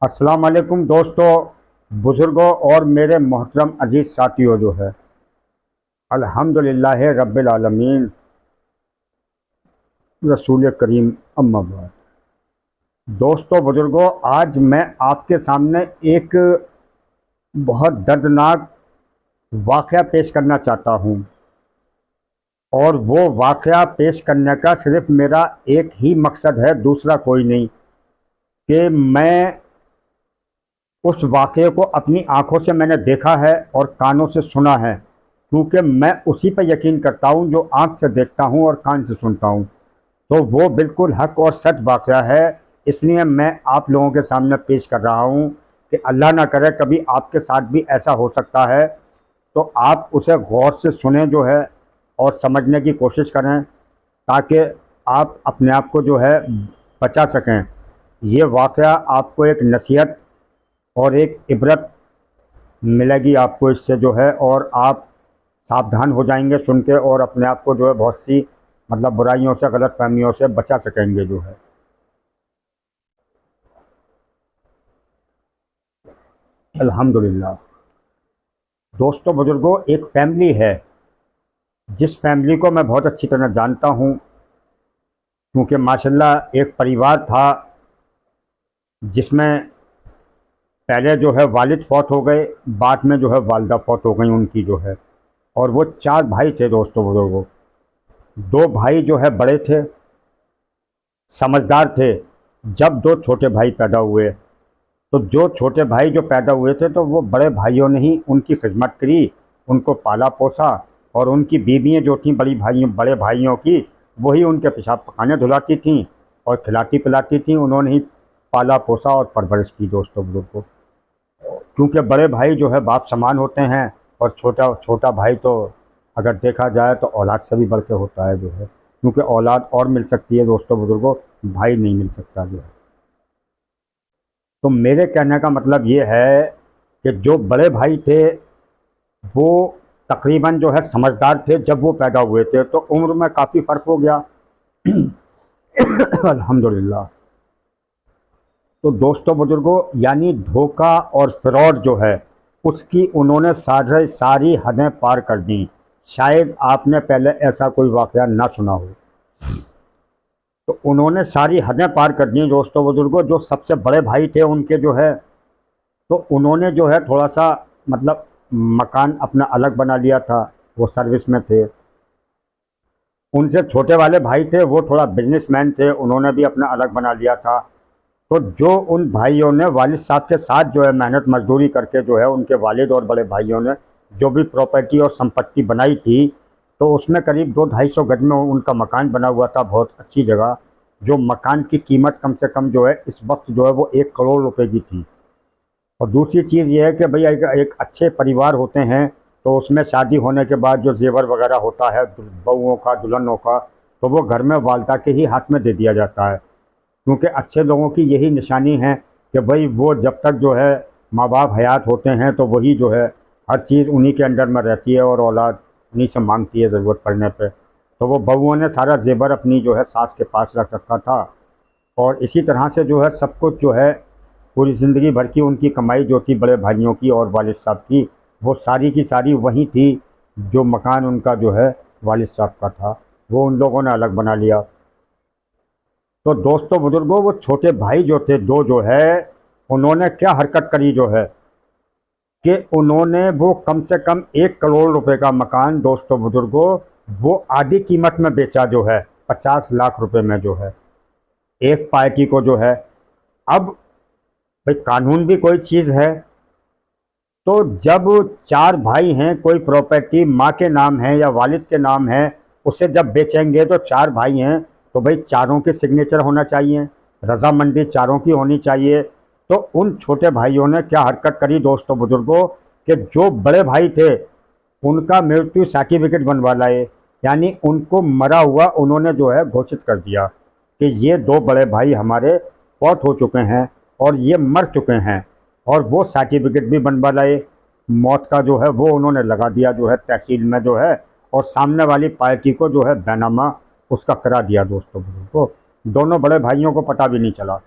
अस्सलाम वालेकुम दोस्तों, बुज़ुर्गों और मेरे मोहतरम अज़ीज़ साथियों जो है, अल्हम्दुलिल्लाह रब्बिल आलमीन, रसूल करीम अम्मा बाद। दोस्तों बुज़ुर्गों, आज मैं आपके सामने एक बहुत दर्दनाक वाक़या पेश करना चाहता हूँ। और वो वाक़या पेश करने का सिर्फ़ मेरा एक ही मकसद है, दूसरा कोई नहीं, कि मैं उस वाक़ये को अपनी आँखों से मैंने देखा है और कानों से सुना है, क्योंकि मैं उसी पे यकीन करता हूँ जो आँख से देखता हूँ और कान से सुनता हूँ। तो वो बिल्कुल हक़ और सच वाक़या है, इसलिए मैं आप लोगों के सामने पेश कर रहा हूँ कि अल्लाह ना करे कभी आपके साथ भी ऐसा हो सकता है, तो आप उसे गौर से सुनें जो है और समझने की कोशिश करें, ताकि आप अपने आप को जो है बचा सकें। ये वाक़या आपको एक नसीहत और एक इबरत मिलेगी आपको इससे जो है, और आप सावधान हो जाएंगे सुन के, और अपने आप को जो है बहुत सी मतलब बुराइयों से, गलत फहमियों से बचा सकेंगे जो है। अल्हम्दुलिल्लाह। दोस्तों बुजुर्गों, एक फैमिली है जिस फैमिली को मैं बहुत अच्छी तरह जानता हूँ, क्योंकि माशाल्लाह एक परिवार था जिसमें पहले जो है वालिद फौत हो गए, बाद में जो है वालदा फौत हो गई उनकी जो है। और वो चार भाई थे दोस्तों बुजुर्गों। दो भाई जो है बड़े थे, समझदार थे। जब दो छोटे भाई पैदा हुए, तो जो छोटे भाई जो पैदा हुए थे, तो वो बड़े भाइयों ने ही उनकी खिदमत करी, उनको पाला पोसा। और उनकी बीवियाँ जो थीं बड़े भाइयों की, वही उनके पेशाब पखाने धुलाती थीं और खिलाती पिलाती थीं। उन्होंने ही पाला पोसा और परवरिश की दोस्तों बुजुर्गों। क्योंकि बड़े भाई जो है बाप समान होते हैं, और छोटा छोटा भाई तो अगर देखा जाए तो औलाद से भी बढ़ के होता है जो है, क्योंकि औलाद और मिल सकती है दोस्तों बुजुर्गों, भाई नहीं मिल सकता जो है। तो मेरे कहने का मतलब ये है कि जो बड़े भाई थे वो तकरीबन जो है समझदार थे जब वो पैदा हुए थे, तो उम्र में काफ़ी फ़र्क हो गया। अल्हम्दुलिल्लाह। तो दोस्तों बुजुर्गों, यानी धोखा और फ्रॉड जो है, उसकी उन्होंने सारी सारी हदें पार कर दी। शायद आपने पहले ऐसा कोई वाक़या ना सुना हो। तो उन्होंने सारी हदें पार कर दी दोस्तों बुजुर्गों। जो सबसे बड़े भाई थे उनके जो है, तो उन्होंने जो है थोड़ा सा मतलब मकान अपना अलग बना लिया था, वो सर्विस में थे। उनसे छोटे वाले भाई थे, वो थोड़ा बिजनेसमैन थे, उन्होंने भी अपना अलग बना लिया था। तो जो उन भाइयों ने वालिद साहब के साथ जो है मेहनत मजदूरी करके जो है, उनके वालिद और बड़े भाइयों ने जो भी प्रॉपर्टी और संपत्ति बनाई थी, तो उसमें करीब 200-250 गज में उनका मकान बना हुआ था, बहुत अच्छी जगह। जो मकान की कीमत कम से कम जो है इस वक्त जो है वो 1 करोड़ रुपए की थी। और दूसरी चीज़ ये है कि भैया एक अच्छे परिवार होते हैं, तो उसमें शादी होने के बाद जो जेवर वगैरह होता है बहुओं का, दुल्हनों का, तो वो घर में वालदा के ही हाथ में दे दिया जाता है। क्योंकि अच्छे लोगों की यही निशानी है कि भाई वो जब तक जो है माँ बाप हयात होते हैं, तो वही जो है हर चीज़ उन्हीं के अंडर में रहती है, और औलाद उन्हीं से मांगती है ज़रूरत पड़ने पे। तो वो बहुओं ने सारा जेवर अपनी जो है सास के पास रख रखा था। और इसी तरह से जो है सब कुछ जो है पूरी ज़िंदगी भर की उनकी कमाई जो थी बड़े भाइयों की और वालिद साहब की, वो सारी की सारी वहीं थी। जो मकान उनका जो है वालिद साहब का था, वो उन लोगों ने अलग बना लिया। तो दोस्तों बुजुर्गों, वो छोटे भाई जो थे दो जो है, उन्होंने क्या हरकत करी जो है, कि उन्होंने वो कम से कम 1 करोड़ रुपए का मकान दोस्तों बुजुर्गों, वो आधी कीमत में बेचा जो है, 50 लाख रुपए में जो है, एक पार्टी को जो है। अब भाई कानून भी कोई चीज़ है। तो जब चार भाई हैं, कोई प्रॉपर्टी माँ के नाम है या वालिद के नाम है, उसे जब बेचेंगे तो चार भाई हैं, तो भाई चारों के सिग्नेचर होना चाहिए, रजामंदी चारों की होनी चाहिए। तो उन छोटे भाइयों ने क्या हरकत करी दोस्तों बुजुर्गों, कि जो बड़े भाई थे उनका मृत्यु सर्टिफिकेट बनवा लाए, यानी उनको मरा हुआ उन्होंने जो है घोषित कर दिया कि ये दो बड़े भाई हमारे फौत हो चुके हैं और ये मर चुके हैं। और वो सर्टिफिकेट भी बनवा लाए, मौत का जो है वो उन्होंने लगा दिया जो है तहसील में जो है, और सामने वाली पार्टी को जो है बैनामा उसका करा दिया दोस्तों बुजुर्गों। दोनों बड़े भाइयों को पता भी नहीं चला।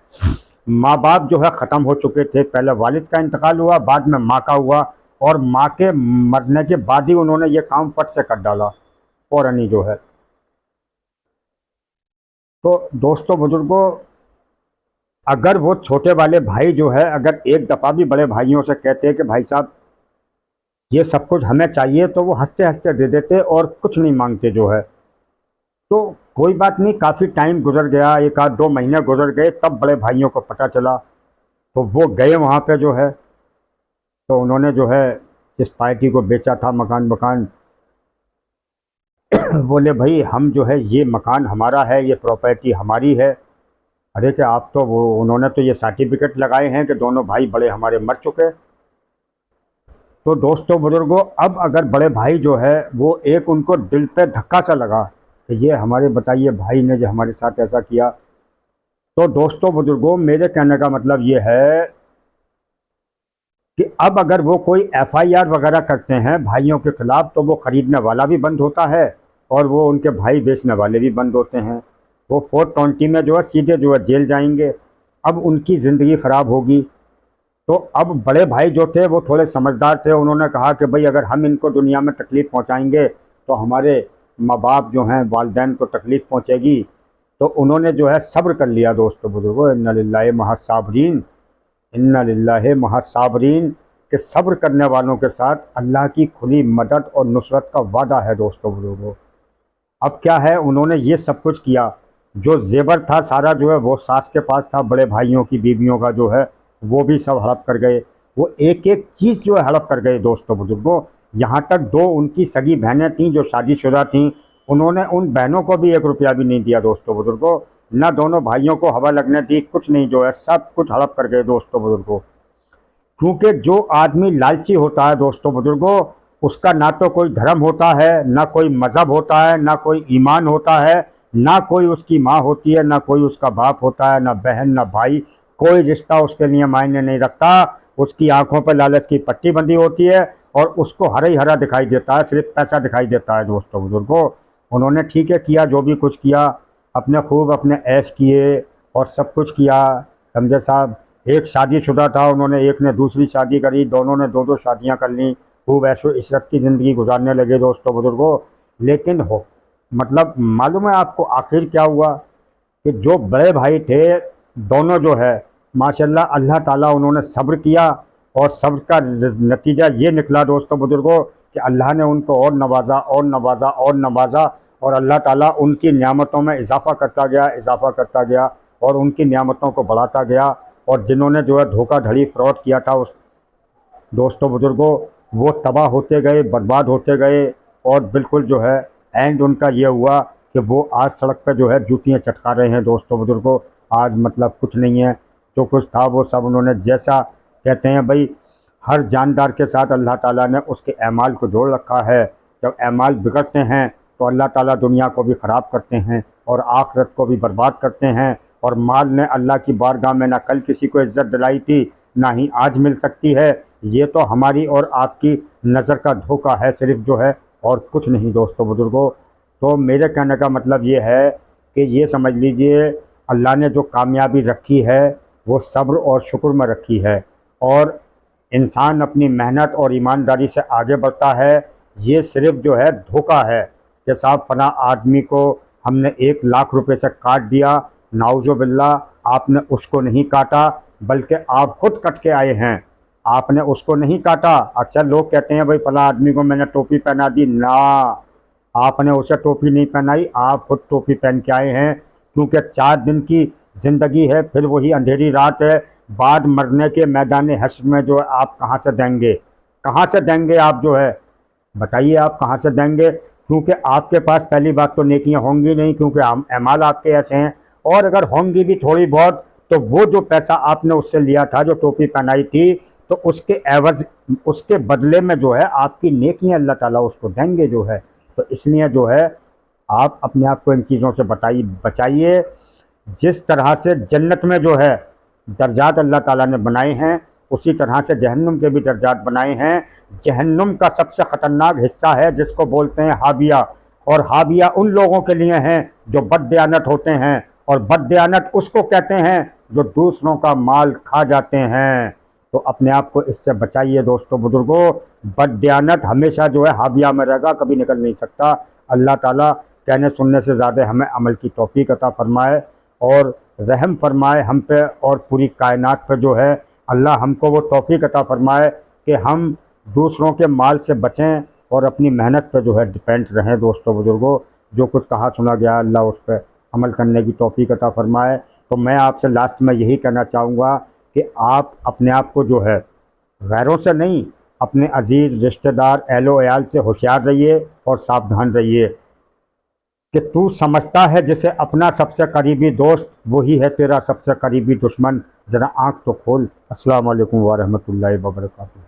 माँ बाप जो है ख़त्म हो चुके थे। पहले वालिद का इंतकाल हुआ, बाद में माँ का हुआ, और माँ के मरने के बाद ही उन्होंने ये काम फट से कर डाला, फ़ौरन ही जो है। तो दोस्तों बुजुर्गों, अगर वो छोटे वाले भाई जो है, अगर एक दफ़ा भी बड़े भाइयों से कहते कि भाई साहब ये सब कुछ हमें चाहिए, तो वो हंसते हंसते दे देते और कुछ नहीं मांगते जो है। तो कोई बात नहीं, काफ़ी टाइम गुजर गया, एक आध 2 महीने गुजर गए, तब बड़े भाइयों को पता चला। तो वो गए वहाँ पे जो है, तो उन्होंने जो है जिस पार्टी को बेचा था मकान मकान, बोले भाई हम जो है ये मकान हमारा है, ये प्रॉपर्टी हमारी है। अरे कि आप तो वो, उन्होंने तो ये सर्टिफिकेट लगाए हैं कि दोनों भाई बड़े हमारे मर चुके। तो दोस्तों बुजुर्गों, अब अगर बड़े भाई जो है वो एक उनको दिल पे धक्का सा लगा कि ये हमारे बताइए भाई ने जो हमारे साथ ऐसा किया। तो दोस्तों बुजुर्गों, मेरे कहने का मतलब ये है कि अब अगर वो कोई एफआईआर वगैरह करते हैं भाइयों के खिलाफ, तो वो खरीदने वाला भी बंद होता है और वो उनके भाई बेचने वाले भी बंद होते हैं। वो 420 में जो है सीधे जो है जेल जाएंगे। अब उनकी ज़िंदगी ख़राब होगी। तो अब बड़े भाई जो थे वो थोड़े समझदार थे, उन्होंने कहा कि भाई अगर हम इनको दुनिया में तकलीफ़ पहुंचाएंगे तो हमारे माँ बाप जो हैं, वालदैन को तकलीफ़ पहुंचेगी। तो उन्होंने जो है सब्र कर लिया। दोस्तों बुजुर्गो, इन्ना लिल्लाहि मअ साबिरीन, इन्ना लिल्लाहि मअ साबिरीन, कि सब्र करने वालों के साथ अल्लाह की खुली मदद और नुसरत का वादा है। दोस्तों बुजुर्गो, अब क्या है, उन्होंने ये सब कुछ किया। जो जेवर था सारा जो है वो सास के पास था, बड़े भाइयों की बीवियों का जो है वो भी सब हड़प कर गए। वो एक एक चीज़ जो है हड़प कर गए। दोस्तों बुजुर्गों, यहाँ तक 2 उनकी सगी बहनें थीं जो शादीशुदा थीं, उन्होंने उन बहनों को भी 1 रुपया भी नहीं दिया। दोस्तों बुजुर्गों, न दोनों भाइयों को हवा लगने दी, कुछ नहीं, जो है सब कुछ हड़प कर गए। दोस्तों बुजुर्गों, क्योंकि जो आदमी लालची होता है दोस्तों बुजुर्गों, उसका ना तो कोई धर्म होता है, ना कोई मज़हब होता है, ना कोई ईमान होता है, ना कोई उसकी माँ होती है, ना कोई उसका बाप होता है, ना बहन, ना भाई। कोई रिश्ता उसके लिए मायने नहीं रखता। उसकी आंखों पर लालच की पट्टी बंधी होती है और उसको हरा ही हरा दिखाई देता है, सिर्फ पैसा दिखाई देता है। दोस्तों बुजुर्गों, उन्होंने ठीक है किया, जो भी कुछ किया, अपने खूब अपने ऐश किए और सब कुछ किया। समझे साहब, एक शादीशुदा था, उन्होंने एक ने दूसरी शादी करी, दोनों ने 2-2 शादियां कर लीं, खूब ऐशो इशरत की ज़िंदगी गुजारने लगे। दोस्तों बुजुर्गों, लेकिन हो मतलब मालूम है आपको आखिर क्या हुआ? कि जो बड़े भाई थे दोनों जो है, माशाल्लाह अल्लाह ताला उन्होंने सब्र किया और सब्र का नतीजा ये निकला। दोस्तों बुजुर्गों, कि अल्लाह ने उनको और नवाजा और नवाजा और नवाजा, और अल्लाह ताला उनकी नियामतों में इजाफ़ा करता गया, इजाफ़ा करता गया, और उनकी नियामतों को बढ़ाता गया। और जिन्होंने जो है धोखाधड़ी फ्रॉड किया था उस, दोस्तों बुजुर्गों, वो तबाह होते गए, बर्बाद होते गए, और बिल्कुल जो है एंड उनका ये हुआ कि वो आज सड़क पर जो है जूतियाँ चटका रहे हैं। दोस्तों बुजुर्गों, आज मतलब कुछ नहीं है, जो कुछ था वो सब उन्होंने, जैसा कहते हैं भाई, हर जानदार के साथ अल्लाह ताला ने उसके अमाल को जोड़ रखा है। जब अमाल बिगड़ते हैं तो अल्लाह ताला दुनिया को भी ख़राब करते हैं और आखिरत को भी बर्बाद करते हैं। और माल ने अल्लाह की बारगाह में ना कल किसी को इज्जत दिलाई थी, ना ही आज मिल सकती है। ये तो हमारी और आपकी नज़र का धोखा है सिर्फ जो है, और कुछ नहीं। दोस्तों बुजुर्गों, तो मेरे कहने का मतलब ये है कि ये समझ लीजिए, अल्लाह ने जो कामयाबी रखी है वो सब्र और शुक्र में रखी है, और इंसान अपनी मेहनत और ईमानदारी से आगे बढ़ता है। ये सिर्फ जो है धोखा है कि साहब फला आदमी को हमने 1 लाख रुपए से काट दिया, नाउज़ु बिल्लाह, आपने उसको नहीं काटा, बल्कि आप खुद कट के आए हैं, आपने उसको नहीं काटा। अक्सर लोग कहते हैं भाई फला आदमी को मैंने टोपी पहना दी, ना, आपने उसे टोपी नहीं पहनाई, आप खुद टोपी पहन के आए हैं। क्योंकि 4 दिन की ज़िंदगी है, फिर वही अंधेरी रात है, बाद मरने के मैदान हश्र में जो है आप कहाँ से देंगे, कहाँ से देंगे आप जो है, बताइए आप कहाँ से देंगे? क्योंकि आपके पास पहली बात तो नेकियां होंगी नहीं, क्योंकि अमाल आपके ऐसे हैं, और अगर होंगी भी थोड़ी बहुत, तो वो जो पैसा आपने उससे लिया था, जो टोपी पहनाई थी, तो उसके एवज, उसके बदले में जो है आपकी नेकियां अल्लाह ताला उसको देंगे जो है। तो इसलिए जो है आप अपने आप को इन चीज़ों से बचाइए। जिस तरह से जन्नत में जो है दर्जात अल्लाह ताला ने बनाए हैं, उसी तरह से जहन्नुम के भी दर्जात बनाए हैं। जहन्नुम का सबसे ख़तरनाक हिस्सा है जिसको बोलते हैं हाविया, और हाविया उन लोगों के लिए हैं जो बददयानत होते हैं और बददयानत उसको कहते हैं जो दूसरों का माल खा जाते हैं। तो अपने आप को इससे बचाइए दोस्तों बुजुर्गों। बददयानत हमेशा जो है हाविया में रहेगा, कभी निकल नहीं सकता। अल्लाह ताला कहने सुनने से ज़्यादा हमें अमल की तौफीक अता फरमाए और रहम फरमाए हम पे और पूरी कायनात पे जो है। अल्लाह हमको वो तौफीक अता फरमाए कि हम दूसरों के माल से बचें और अपनी मेहनत पर जो है डिपेंड रहें दोस्तों बुजुर्गों। जो कुछ कहा सुना गया अल्लाह उस पर अमल करने की तौफीक अता फरमाए। तो मैं आपसे लास्ट में यही कहना चाहूँगा कि आप अपने आप को जो है गैरों से नहीं, अपने अजीज़ रिश्तेदार एहलो अयाल से होशियार रहिए और सावधान रहिए कि तू समझता है जिसे अपना सबसे करीबी दोस्त वही है तेरा सबसे करीबी दुश्मन। ज़रा आँख तो खोल। अस्सलाम वालेकुम व रहमतुल्लाहि व बरकातुहू।